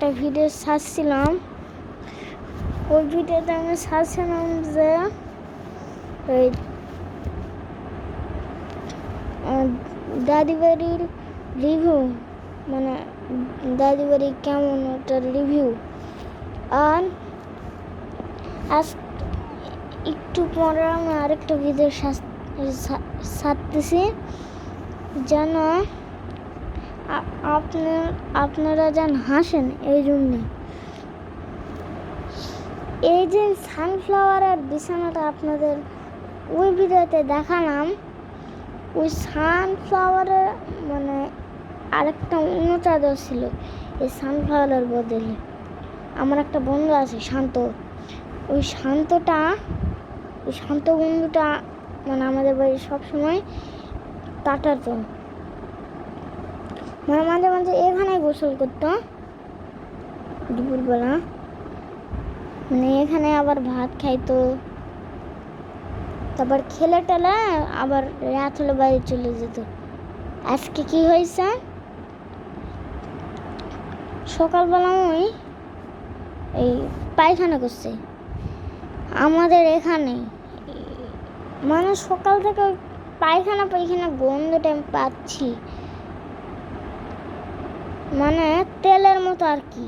একটা ভিডিও ছাড়ছিলাম। ওই ভিডিওতে আমি ছাড়ছিলাম যে ওই দাদি বাড়ির রিভিউ, মানে দাদি বাড়ি কেমন ওটার রিভিউ। আর আজ একটু পরে আমি আরেকটা ভিডিও ছাড়তেছি যেন আপনারা যেন হাসেন। এই জন্যে এই যে সানফ্লাওয়ারের বিছানাটা আপনাদের ওই ভিডিওতে দেখালাম, ওই সানফ্লাওয়ারের মানে আরেকটা অন্য চাদর ছিল এই সানফ্লাওয়ারের বদলে। আমার একটা বন্ধু আছে শান্ত, ওই শান্ত বন্ধুটা মানে আমাদের বাড়ি সবসময় কাটাতো, মানে মাঝে মাঝে এখানে গোসল করতো দুপুরবেলা, মানে এখানে আবার ভাত খাইতো, তারপর খেলে টেলে আবার রাত হলে বাড়ি চলে যেত। আজকে কি হয়েছে, সকালবেলা ওই এই পায়খানা করছে আমাদের এখানে, মানে সকাল থেকে পায়খানা গন্ধটা আমি পাচ্ছি, মানে তেলের মতো আর কি।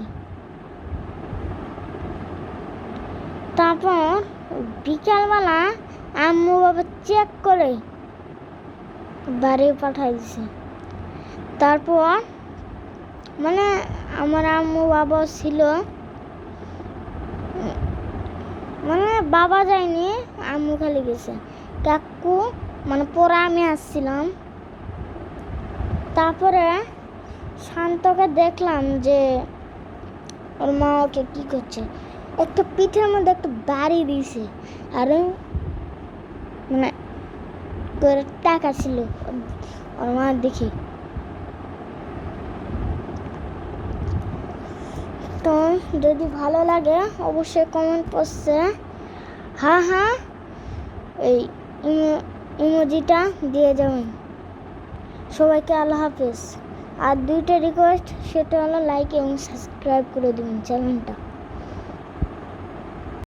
তারপর বিকালবেলা আম্মু বাবা চেক করে বাড়ি পাঠাই দিছে। তারপর মানে আমার আম্মু বাবা ছিল, মানে বাবা যায়নি, আম্মু খালি গেছে। কাকু মানে পরে আমি আসছিলাম। তারপরে শান্তকে দেখলাম যে ওর মা ওকে কি করছে, একটু পিঠের মধ্যে একটু বাড়ি দিয়েছে, আর মানে টাকা ছিল ওর মা দেখি। তো যদি ভালো লাগে অবশ্যই কমেন্ট করছে হ্যাঁ এই ইমোজিটা দিয়ে যাবেন। সবাইকে আল্লাহ হাফেজ। আর দুইটা রিকোয়েস্ট, সেটা হলো লাইক এবং সাবস্ক্রাইব করে দিবেন চ্যানেলটা।